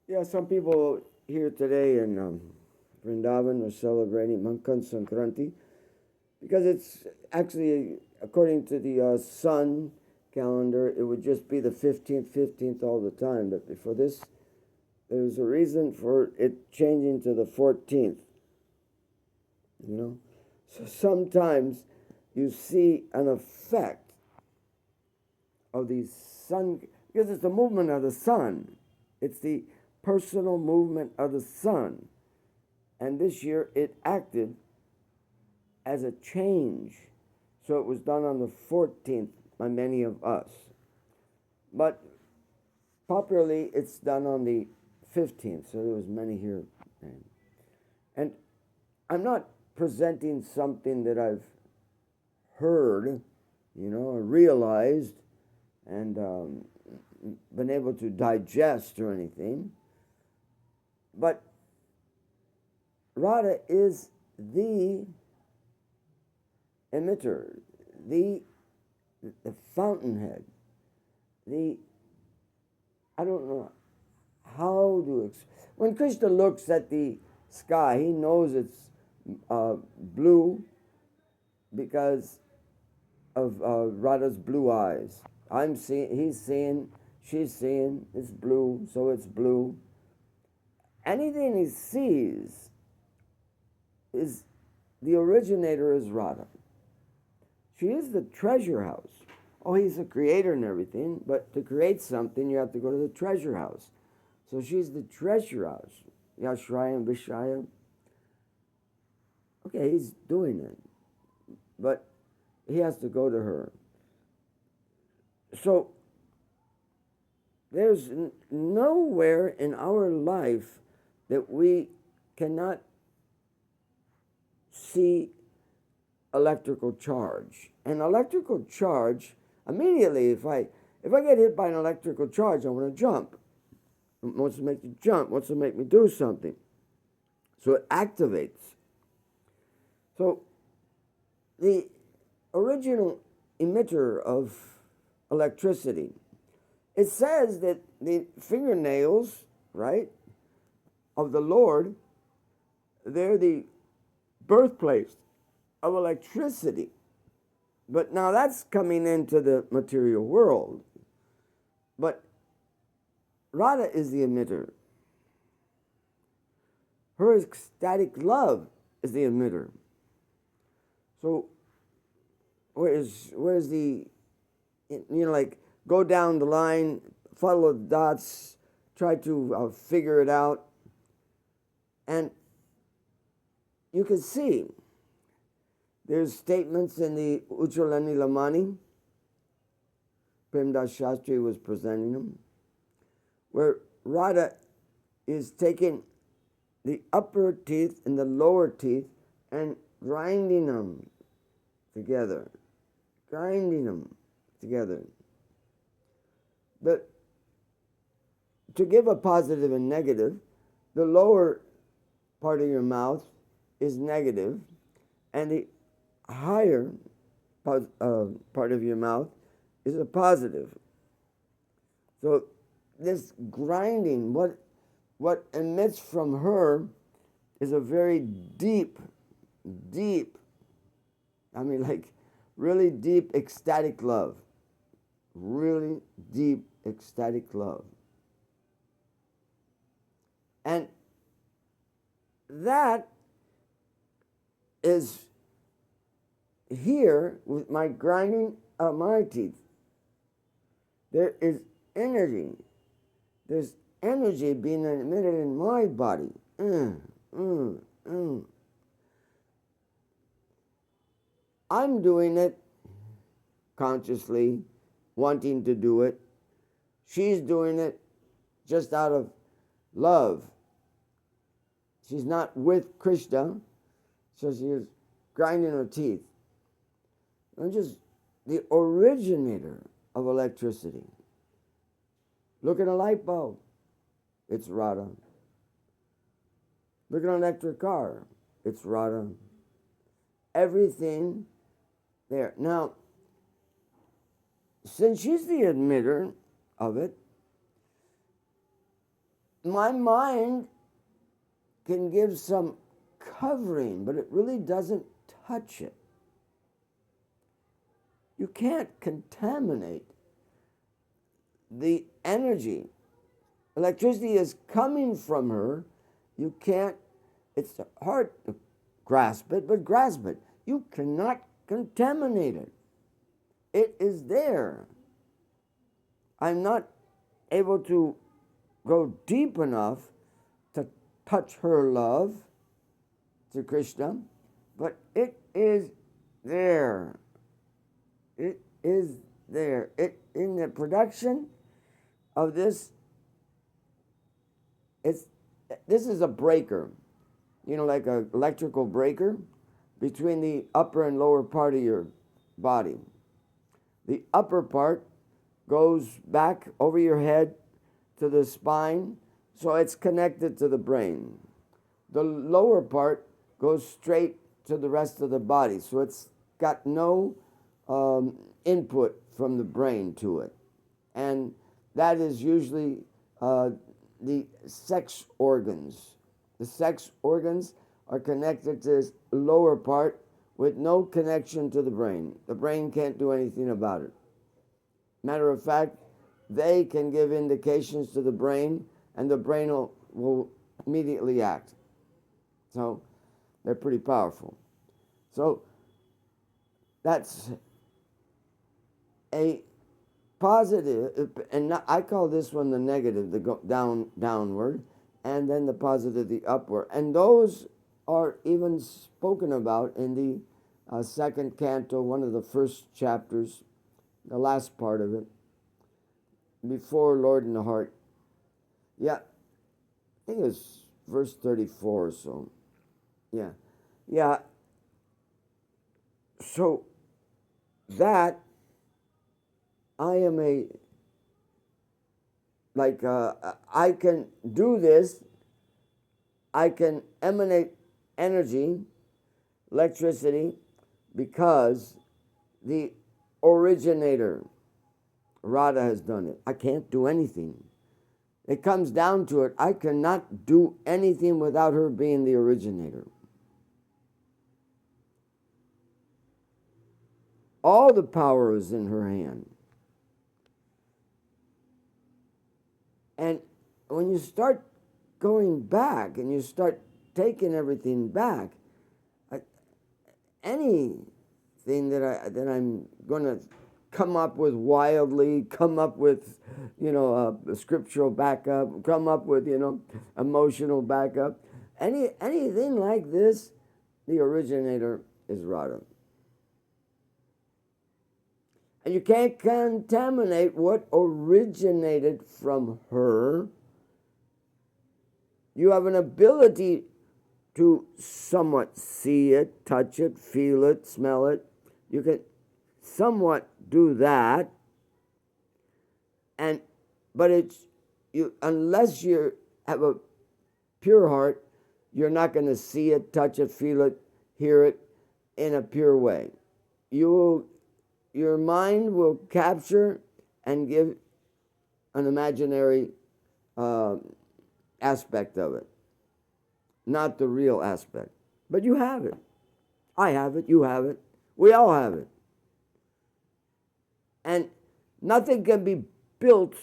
Yeah, some people here today in Vrindavan are celebrating Makar Sankranti because it's actually, according to the sun calendar, it would just be the 15th all the time. But before this, there's a reason for it changing to the 14th, you know? So sometimes you see an effect of the sun, because it's the movement of the sun. It's the personal movement of the sun. And this year it acted as a change. So it was done on the 14th by many of us. But popularly it's done on the 15th. So there was many here. And I'm not presenting something that I've heard, or realized and been able to digest or anything. But Radha is the emitter, the fountainhead, I don't know how to, when Krishna looks at the sky, he knows it's blue because of Radha's blue eyes. He's seeing, she's seeing, it's blue, so it's blue. Anything he sees is, the originator is Radha. She is the treasure house. Oh, he's the creator and everything, but to create something, you have to go to the treasure house. So she's the treasure house. Yashrayam Vishayam. Okay, he's doing it, but he has to go to her. So there's nowhere in our life that we cannot see electrical charge. And electrical charge, immediately, if I get hit by an electrical charge, I want to jump. It wants to make you jump, wants to make me do something. So it activates. So the original emitter of electricity, it says that the fingernails, right, of the Lord, they're the birthplace of electricity. But now that's coming into the material world. But Radha is the emitter. Her ecstatic love is the emitter. So where's the, like, go down the line, follow the dots, try to figure it out. And you can see there's statements in the Ujjalani Lamani, Premdas Shastri was presenting them, where Radha is taking the upper teeth and the lower teeth and grinding them together. But to give a positive and negative, the lower part of your mouth is negative, and the higher part of your mouth is a positive. So this grinding, what emits from her is a very deep, like really deep ecstatic love. Really deep ecstatic love. And that is here with my grinding of my teeth. There is energy. There's energy being emitted in my body. I'm doing it consciously, wanting to do it. She's doing it just out of love. She's not with Krishna, so she's grinding her teeth. I'm just the originator of electricity. Look at a light bulb. It's Radha. Look at an electric car. It's Radha. Everything there. Now, since she's the emitter of it, my mind can give some covering, but it really doesn't touch it. You can't contaminate the energy. Electricity is coming from her. You can't, it's hard to grasp it, but grasp it. You cannot contaminate it. It is there. I'm not able to go deep enough to touch her love to Krishna, but it is there. It is there. It in the production of this. This is a breaker, like an electrical breaker between the upper and lower part of your body. The upper part goes back over your head to the spine, so it's connected to the brain. The lower part goes straight to the rest of the body, so it's got no input from the brain to it. And that is usually the sex organs. The sex organs are connected to this lower part with no connection to the brain. The brain can't do anything about it. Matter of fact, they can give indications to the brain, and the brain will immediately act. So they're pretty powerful. So that's a positive, and I call this one the negative, the go downward, and then the positive, the upward. And those are even spoken about in the second canto, one of the first chapters, the last part of it, before Lord in the Heart. Yeah, I think it was verse 34 or so. Yeah. So that I am I can do this, I can emanate energy, electricity, because the originator, Radha, has done it. I can't do anything. It comes down to it. I cannot do anything without her being the originator. All the power is in her hand. And when you start going back and you start taking everything back, anything that I'm going to come up with wildly, come up with, a scriptural backup, come up with, emotional backup, anything like this, the originator is Radha. And you can't contaminate what originated from her. You have an ability to somewhat see it, touch it, feel it, smell it. You can somewhat do that. But unless you have a pure heart, you're not going to see it, touch it, feel it, hear it in a pure way. Your mind will capture and give an imaginary aspect of it, not the real aspect. But you have it. I have it. You have it. We all have it. And nothing can be built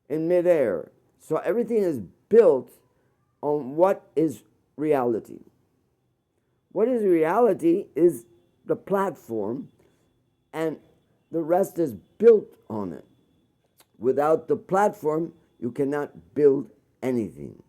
in midair. So everything is built on what is reality. What is reality is the platform, and the rest is built on it. Without the platform, you cannot build anything.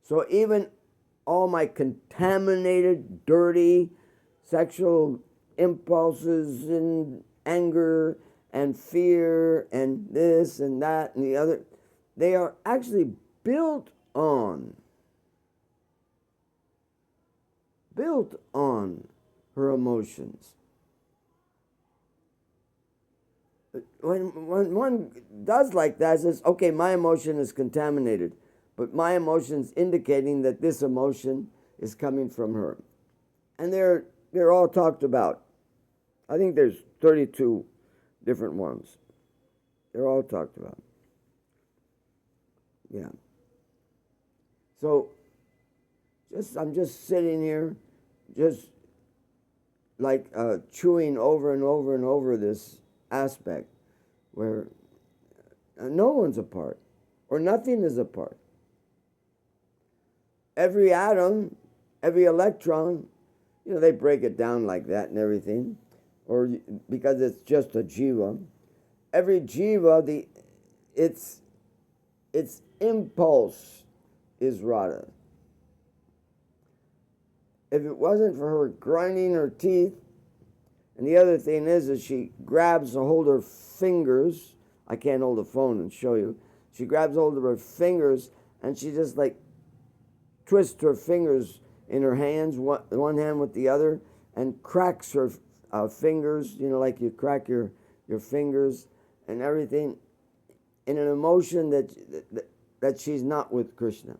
So even all my contaminated, dirty sexual impulses and anger and fear and this and that and the other, they are actually built on her emotions. When one does like that, it says, okay, my emotion is contaminated, but my emotion's indicating that this emotion is coming from her. And they're all talked about. I think there's 32 different ones. They're all talked about. Yeah. So I'm just sitting here, just like chewing over and over and over this aspect where no one's apart or nothing is apart. Every atom, every electron, they break it down like that and everything, or because it's just a jiva. Every jiva, its impulse is Radha. If it wasn't for her grinding her teeth, and the other thing is she grabs a hold of her fingers. I can't hold the phone and show you. She grabs hold of her fingers and she just like twists her fingers in her hands, one hand with the other, and cracks her fingers, like you crack your fingers and everything, in an emotion that she's not with Krishna.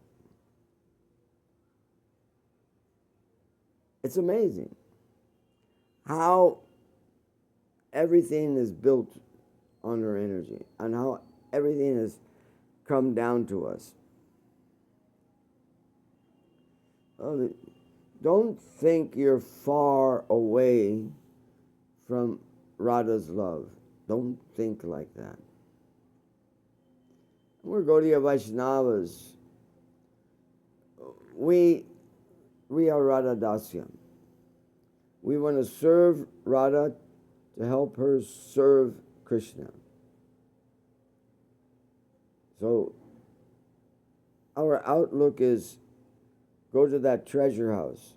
It's amazing how everything is built on her energy and how everything has come down to us. Don't think you're far away from Radha's love. Don't think like that. We're Gaudiya Vaishnavas. We are Radha Dasya. We want to serve Radha to help her serve Krishna. So our outlook is go to that treasure house.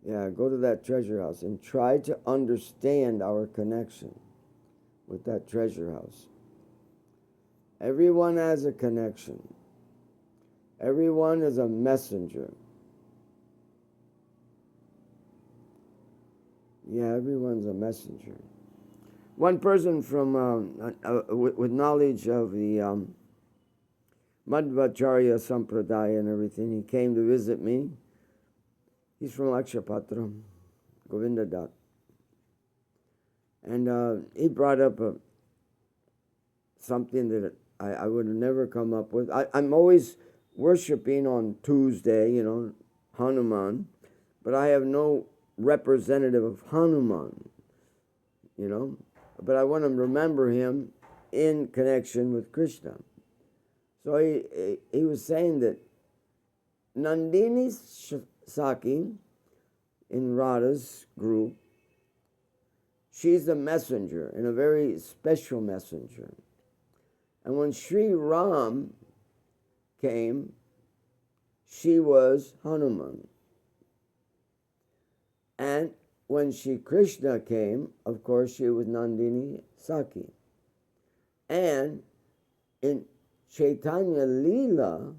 Yeah, go to that treasure house and try to understand our connection with that treasure house. Everyone has a connection. Everyone is a messenger. Yeah, everyone's a messenger. One person from with knowledge of the Madhvacharya Sampradaya and everything, he came to visit me. He's from Akshapatra, Govinda Dutt. And he brought up something that I would have never come up with. I'm always worshipping on Tuesday, Hanuman, but I have no representative of Hanuman, but I want to remember him in connection with Krishna. So he was saying that Nandini Saki in Radha's group, she's a messenger, and a very special messenger. And when Sri Ram came, she was Hanuman. And when Shri Krishna came, of course, she was Nandini Saki. And in Chaitanya Leela,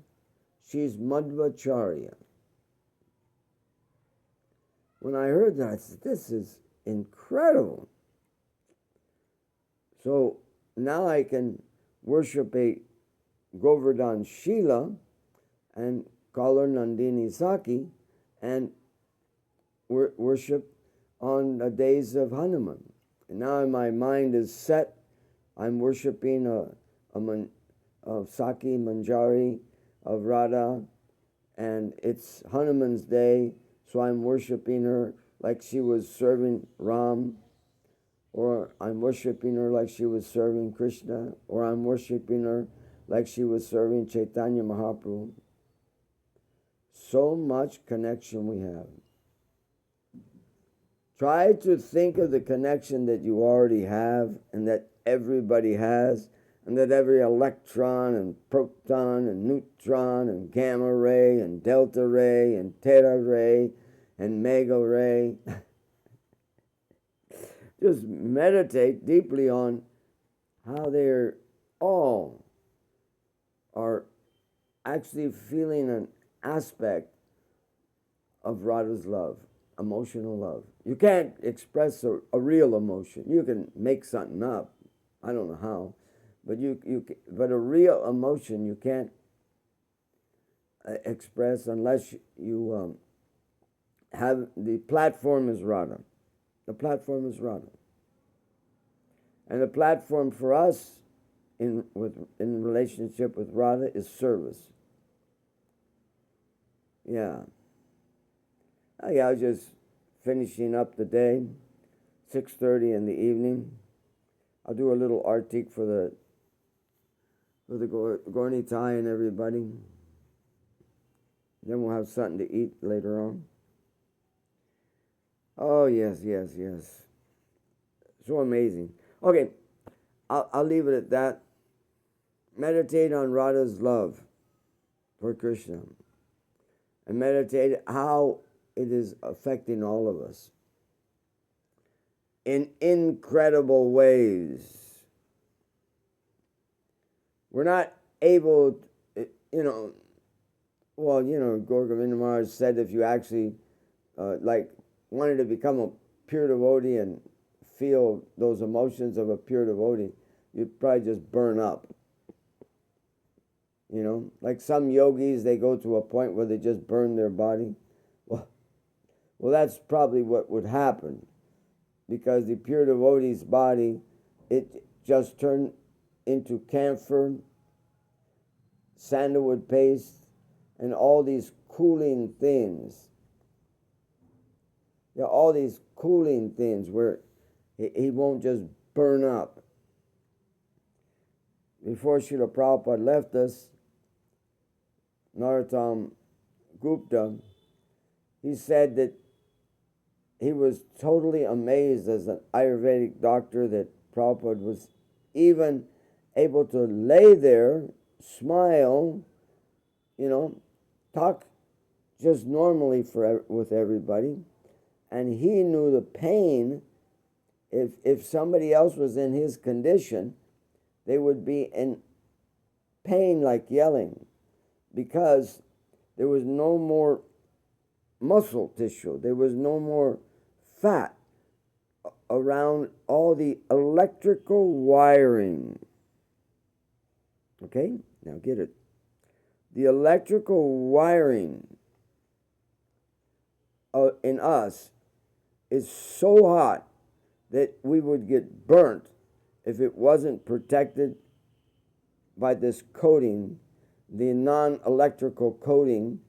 she's Madhvacharya. When I heard that, I said, this is incredible. So now I can worship a Govardhan Shila and call her Nandini Saki and worship on the days of Hanuman. And now my mind is set. I'm worshiping a Saki Manjari of Radha, and it's Hanuman's day, so I'm worshiping her like she was serving Ram, or I'm worshiping her like she was serving Krishna, or I'm worshiping her like she was serving Chaitanya Mahaprabhu. So much connection we have. Try to think of the connection that you already have and that everybody has, and that every electron and proton and neutron and gamma ray and delta ray and theta ray and mega ray. Just meditate deeply on how they're all are actually feeling an aspect of Radha's love, emotional love. You can't express a real emotion. You can make something up. I don't know how, but but a real emotion you can't express unless you have the platform is Radha. The platform is Radha, and the platform for us in relationship with Radha is service. Yeah. Oh, yeah, I was just finishing up the day, 6:30 in the evening. I'll do a little artik for the Gorni Thai and everybody. Then we'll have something to eat later on. Oh, yes, yes, yes. So amazing. Okay, I'll leave it at that. Meditate on Radha's love for Krishna. And meditate how it is affecting all of us in incredible ways. We're not able, Gorga Govinda Maharaj said if you actually wanted to become a pure devotee and feel those emotions of a pure devotee, you'd probably just burn up. Like some yogis, they go to a point where they just burn their body. Well, that's probably what would happen, because the pure devotee's body, it just turned into camphor, sandalwood paste, and all these cooling things. All these cooling things where he won't just burn up. Before Srila Prabhupada left us, Narottam Gupta, he said that he was totally amazed as an Ayurvedic doctor that Prabhupada was even able to lay there, smile, talk just normally with everybody. And he knew the pain. If somebody else was in his condition, they would be in pain like yelling, because there was no more muscle tissue. There was no more fat around all the electrical wiring. Okay? Now get it. The electrical wiring in us is so hot that we would get burnt if it wasn't protected by this coating, the non-electrical coating.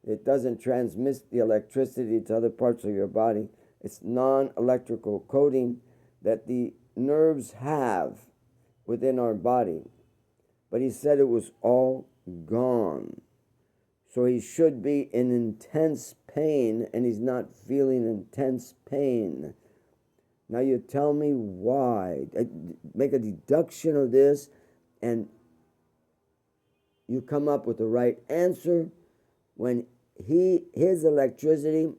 It doesn't transmit the electricity to other parts of your body. It's non-electrical coating that the nerves have within our body. But he said it was all gone. So he should be in intense pain, and he's not feeling intense pain. Now you tell me why. Make a deduction of this, and you come up with the right answer when his electricity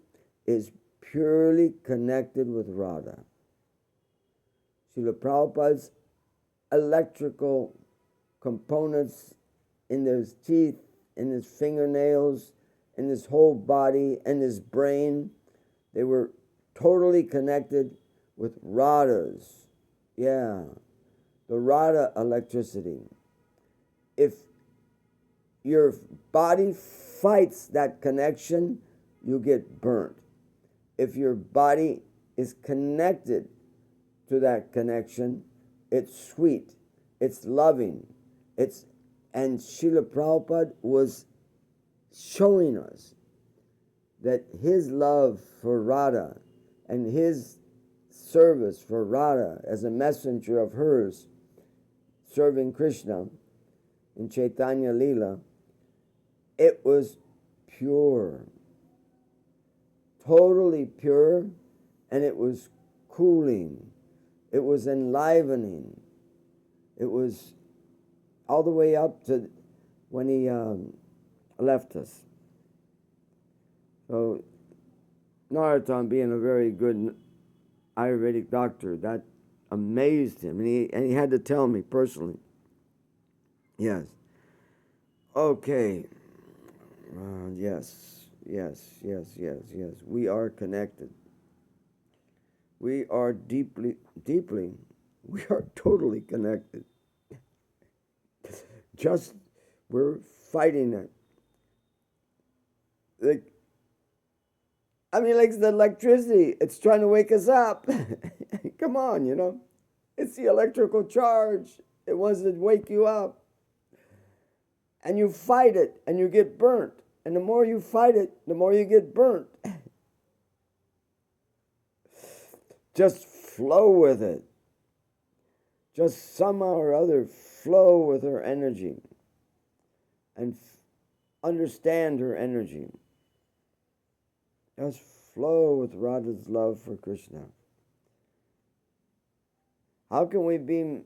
is purely connected with Radha. Srila Prabhupada's electrical components in his teeth, in his fingernails, in his whole body, and his brain, they were totally connected with Radha's. Yeah, the Radha electricity. If your body fights that connection, you get burnt. If your body is connected to that connection, it's sweet, it's loving, and Srila Prabhupada was showing us that his love for Radha and his service for Radha as a messenger of hers, serving Krishna in Chaitanya Leela, it was pure, totally pure, and it was cooling, it was enlivening, it was all the way up to when he left us. So Narottam, being a very good Ayurvedic doctor, that amazed him, and he had to tell me personally. Yes. Okay. Yes. We are connected. We are deeply, we are totally connected. Just, we're fighting it. Like the electricity, it's trying to wake us up. Come on, it's the electrical charge. It wants to wake you up. And you fight it, and you get burnt. And the more you fight it, the more you get burnt. Just flow with it. Just somehow or other flow with her energy. And understand her energy. Just flow with Radha's love for Krishna. How can we be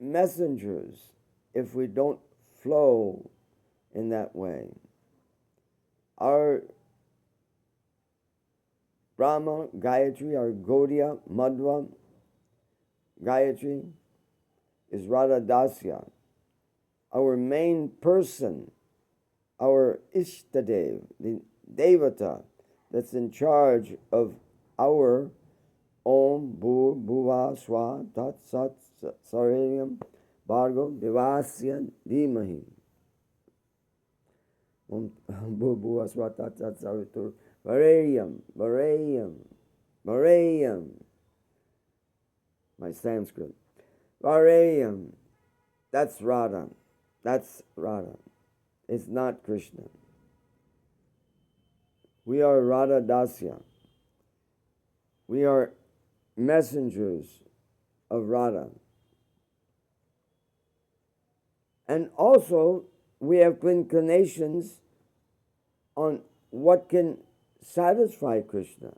messengers if we don't flow in that way? Our Brahma, Gayatri, our Gaudiya, Madhva, Gayatri is Radha Dasya. Our main person, our Ishtadev, the Devata that's in charge of our Om Bhur Bhuva Swa Tat Sat Sarenyam Bhargo Devasya Dhimahi. Om Bhur Bhuva Swa Tat Sat Savitur Vareyam Vareyam Vareyam. My Sanskrit. Vareyam. That's Radha. That's Radha. It's not Krishna. We are Radha Dasya. We are messengers of Radha. And also, we have inclinations on what can satisfy Krishna.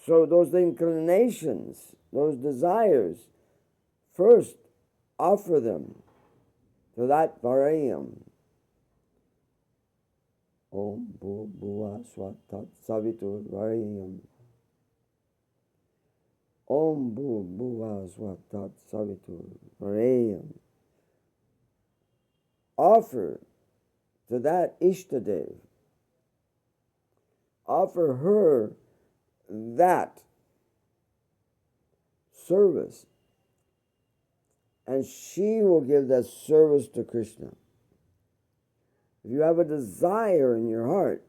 So those inclinations, those desires, first offer them to that Varayam. Om Bhu Bhuva Swa Tat Savitur Varayam. Om Bhu Bhuva Swa Tat Savitur Varayam. Offer to that Ishtadev. Offer her that service, and she will give that service to Krishna. If you have a desire in your heart,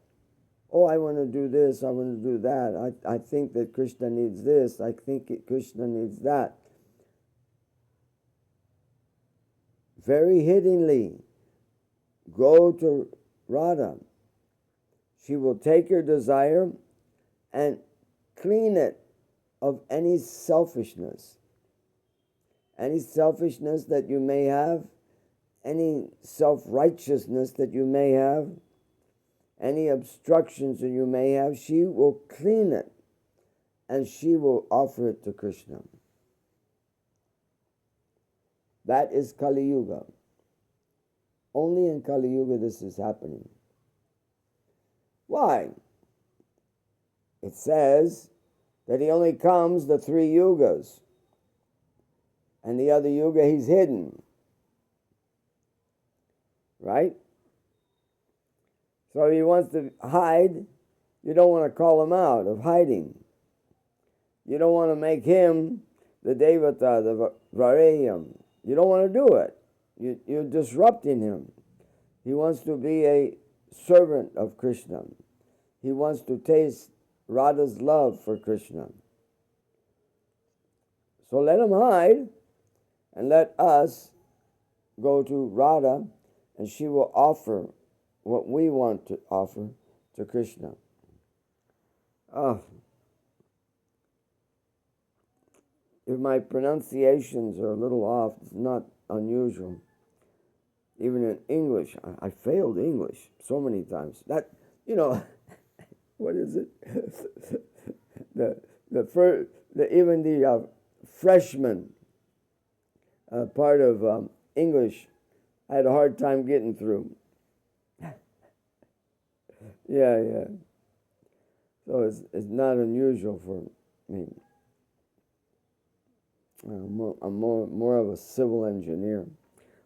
oh, I want to do this, I want to do that, I think that Krishna needs this, I think Krishna needs that. Very hiddenly, go to Radha. She will take your desire and clean it of any selfishness. Any selfishness that you may have, any self-righteousness that you may have, any obstructions that you may have, she will clean it and she will offer it to Krishna. That is Kali Yuga. Only in Kali Yuga this is happening. Why? It says that he only comes the 3 yugas. And the other yuga, he's hidden. Right? So if he wants to hide, you don't want to call him out of hiding. You don't want to make him the Devata, the Vareyam. You don't want to do it. You're disrupting him. He wants to be a servant of Krishna. He wants to taste Radha's love for Krishna. So let him hide, and let us go to Radha, and she will offer what we want to offer to Krishna. If my pronunciations are a little off, it's not unusual. Even in English, I failed English so many times. That, what is it? Even the freshman part of English, I had a hard time getting through. Yeah. So it's not unusual for me. I'm more of a civil engineer.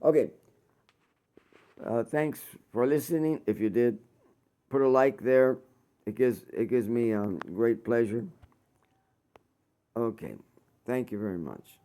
Okay. Thanks for listening. If you did, put a like there. It gives me great pleasure. Okay. Thank you very much.